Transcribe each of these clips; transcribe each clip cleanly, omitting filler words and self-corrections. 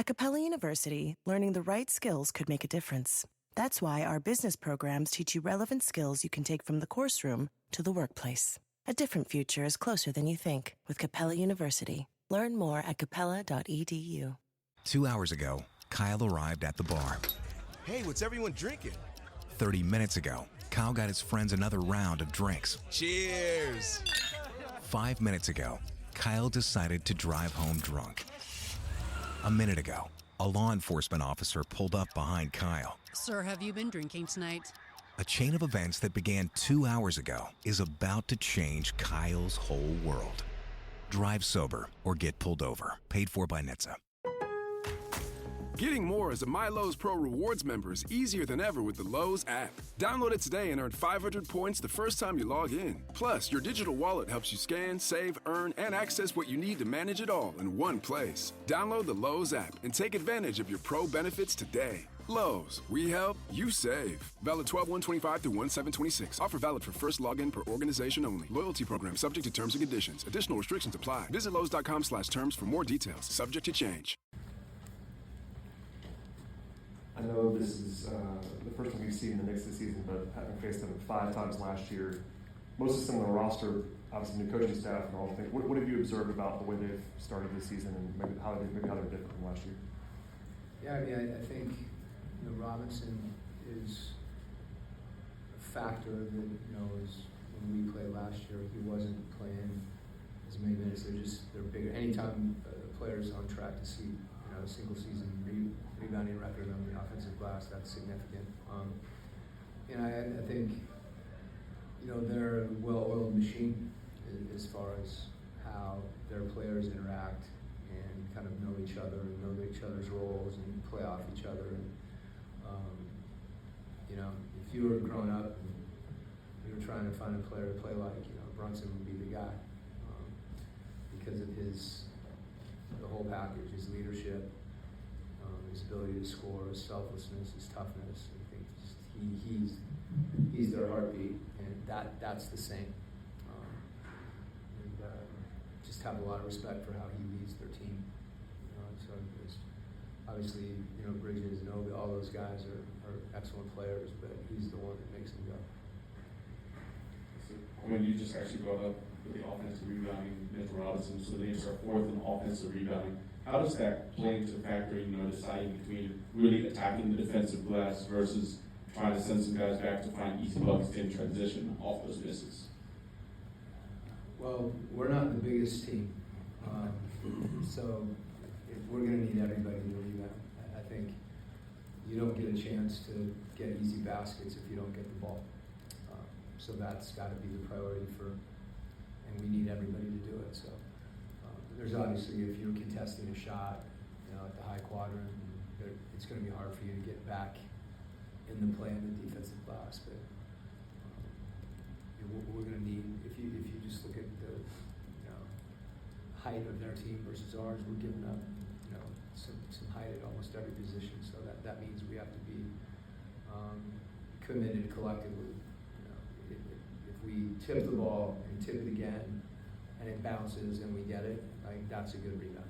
At Capella University, learning the right skills could make a difference. That's why our business programs teach you relevant skills you can take from the course room to the workplace. A different future is closer than you think with Capella University. Learn more at capella.edu. 2 hours ago, Kyle arrived at the bar. Hey, what's everyone drinking? 30 minutes ago, Kyle got his friends another round of drinks. Cheers! 5 minutes ago, Kyle decided to drive home drunk. A minute ago, a law enforcement officer pulled up behind Kyle. Sir, have you been drinking tonight? A chain of events that began 2 hours ago is about to change Kyle's whole world. Drive sober or get pulled over. Paid for by NHTSA. Getting more as a MyLowe's Pro Rewards member is easier than ever with the Lowe's app. Download it today and earn 500 points the first time you log in. Plus, your digital wallet helps you scan, save, earn, and access what you need to manage it all in one place. Download the Lowe's app and take advantage of your Pro benefits today. Lowe's, we help, you save. Valid 12/1/25 through 1/7/26. Offer valid for first login per organization only. Loyalty program subject to terms and conditions. Additional restrictions apply. Visit Lowe's.com/terms for more details. Subject to change. I know this is the first time we've seen the Knicks this season, but having faced them 5 times last year, most of similar roster, obviously new coaching staff and all the things. What have you observed about the way they've started this season and maybe how they're different from last year? Yeah, I mean, I think Robinson is a factor that is when we played last year, he wasn't playing as many minutes. They're bigger. Anytime a player is on track to see a single season rebounding record on the offensive glass, that's significant. I think they're a well-oiled machine as far as how their players interact and kind of know each other and know each other's roles and play off each other. And if you were growing up and you were trying to find a player to play like, Brunson would be the guy because of the whole package, his leadership, his ability to score, his selflessness, his toughness. I think he's their heartbeat, and that's the same. Just have a lot of respect for how he leads their team. So it's obviously, Bridges and Obi, all those guys are excellent players, but he's the one that makes them go. So when you just actually brought up with the offensive rebounding, Mitchell Robinson, so the Knicks are 4th in offensive rebounding. How does that play into factor, deciding between really attacking the defensive glass versus trying to send some guys back to find easy buckets in transition off those misses? Well, we're not the biggest team, so we're going to need everybody to rebound. I think you don't get a chance to get easy baskets if you don't get the ball. So that's got to be the priority and we need everybody to do it. So there's obviously, if you're contesting a shot, at the high quadrant, it's going to be hard for you to get back in the play in the defensive glass. But we're going to need, if you just look at the height of their team versus ours, we're giving up some height at almost every position. So that means we have to be committed collectively. If we tip the ball and tip it again, and it bounces and we get it, I think that's a good rebound.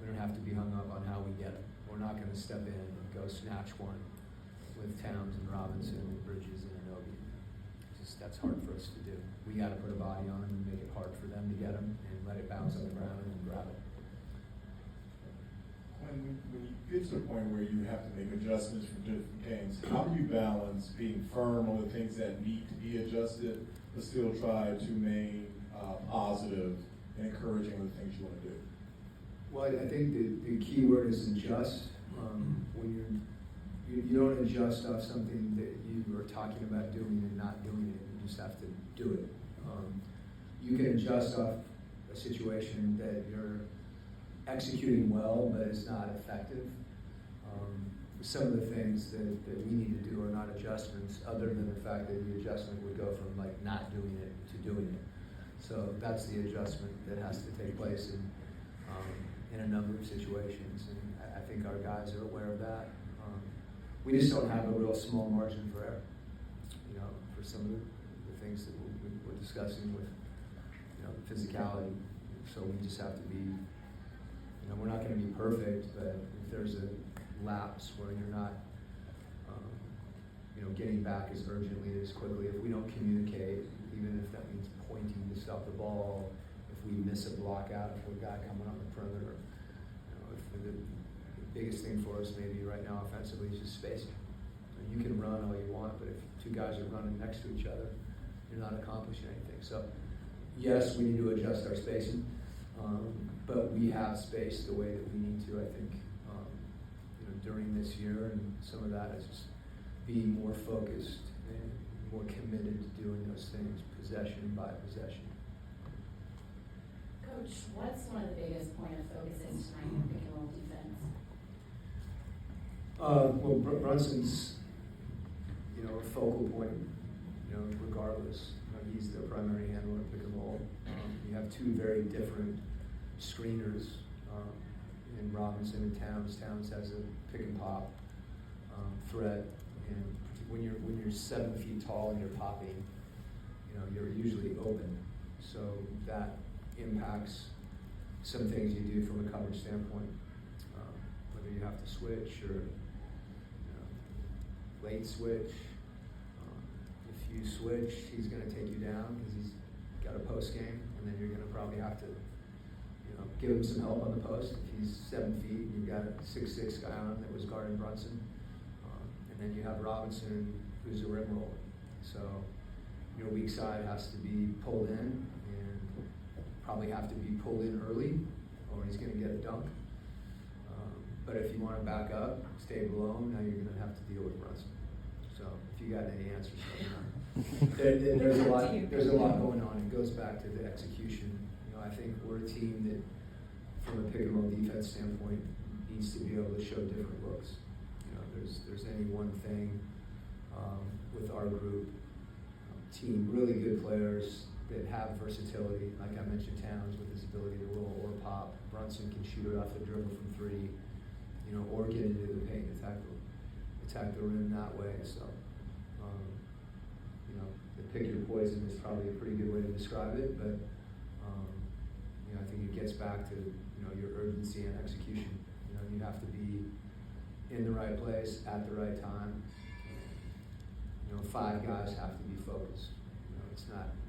We don't have to be hung up on how we get it. We're not going to step in and go snatch one with Towns and Robinson and Bridges and Anobi. That's hard for us to do. We got to put a body on them and make it hard for them to get them and let it bounce on the ground and then grab it. When you get to the point where you have to make adjustments for different games, how do you balance being firm on the things that need to be adjusted, but still try to remain positive and encouraging with the things you want to do? Well, I think the key word is adjust. When you don't adjust off something that you were talking about doing and not doing it. You just have to do it. You can adjust off a situation that you're executing well, but it's not effective. Some of the things that we need to do are not adjustments, other than the fact that the adjustment would go from not doing it to doing it. So that's the adjustment that has to take place in a number of situations, and I think our guys are aware of that. We just don't have a real small margin for error, for some of the things that we're discussing with, physicality. So we just have to be, we're not going to be perfect, but if there's a lapse where you're not, getting back as urgently, as quickly, if we don't communicate, even if that means pointing to stop the ball, if we miss a block out for a guy coming on the perimeter, if the biggest thing for us maybe right now offensively is just spacing. You can run all you want, but if two guys are running next to each other, you're not accomplishing anything. So, yes, we need to adjust our spacing, but we have spaced the way that we need to, I think, during this year, and some of that is just being more focused and more committed to doing those things, possession by possession. Coach, what's one of the biggest point of focuses tonight in pick and roll defense? Well, Brunson's, a focal point, regardless. He's the primary handler of pick and roll. You have two very different screeners in Robinson and Towns. Towns has a pick and pop threat, and when you're 7 feet tall and you're popping, you're usually open. So that impacts some things you do from a coverage standpoint, whether you have to switch or late switch. If you switch, he's going to take you down because he's got a post game, and then you're going to probably have to give him some help on the post. If he's 7 feet and you've got a 6'6" guy on that was guarding Brunson, and then you have Robinson, who's a rim roller. So your weak side has to be pulled in, and probably have to be pulled in early, or he's going to get a dunk. But if you want to back up, stay below, now you're going to have to deal with Brunson. So if you got any answers, there's a lot going on. It goes back to the execution. I think we're a team that, from a pick and roll defense standpoint, needs to be able to show different looks. There's any one thing with our group, team, really good players that have versatility. Like I mentioned, Towns with his ability to roll or pop. Brunson can shoot it off the dribble from three, or get into the paint, attack the rim that way. So, the pick your poison is probably a pretty good way to describe it, but I think it gets back to your urgency and execution. You have to be in the right place at the right time. 5 guys have to be focused.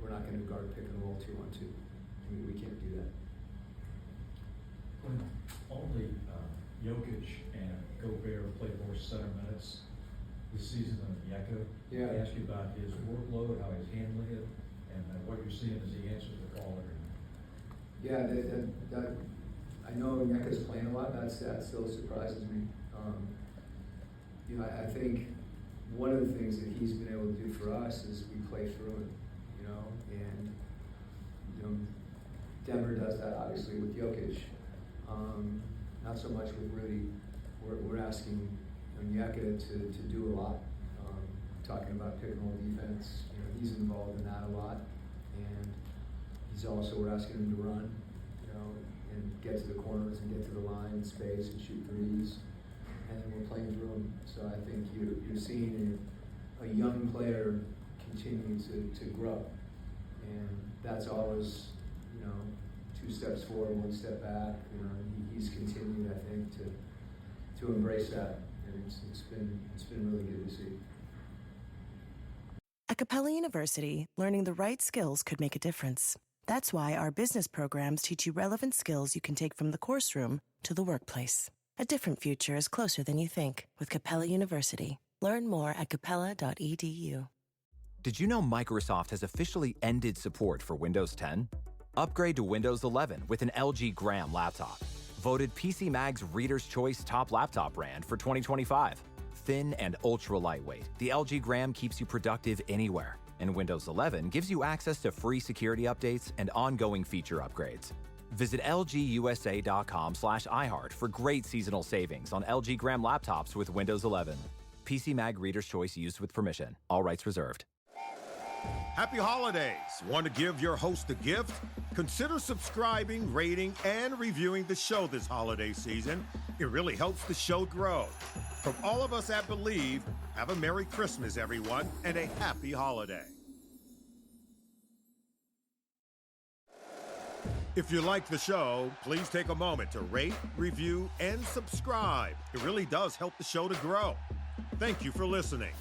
We're not going to guard pick and roll 2-on-2. We can't do that. When only Jokic and Gobert played more center minutes this season than Yeko, yeah. I asked you about his workload, how he's handling it, and what you're seeing as he answers the call every night. Yeah, that I know Yeka's playing a lot. That still surprises me. I think one of the things that he's been able to do for us is we play through it, and Denver does that obviously with Jokic. Not so much with Rudy. We're asking Yeka to do a lot. Talking about pick and roll defense, he's involved in that a lot, and we're asking him to run, and get to the corners and get to the line in space and shoot threes, and then we're playing through them. So I think you're seeing a young player continue to grow, and that's always 2 steps forward, 1 step back. He's continued, I think, to embrace that, and it's been really good to see. At Capella University, learning the right skills could make a difference. That's why our business programs teach you relevant skills you can take from the course room to the workplace. A different future is closer than you think with Capella University. Learn more at capella.edu. Did you know Microsoft has officially ended support for Windows 10? Upgrade to Windows 11 with an LG Gram laptop. Voted PC Mag's Reader's Choice Top Laptop Brand for 2025. Thin and ultra lightweight, the LG Gram keeps you productive anywhere. And Windows 11 gives you access to free security updates and ongoing feature upgrades. Visit lgusa.com/iHeart for great seasonal savings on LG Gram laptops with Windows 11. PC Mag Reader's Choice used with permission. All rights reserved. Happy holidays. Want to give your host a gift? Consider subscribing, rating, and reviewing the show this holiday season. It really helps the show grow. From all of us at Believe, have a Merry Christmas, everyone, and a happy holiday. If you like the show, please take a moment to rate, review, and subscribe. It really does help the show to grow. Thank you for listening.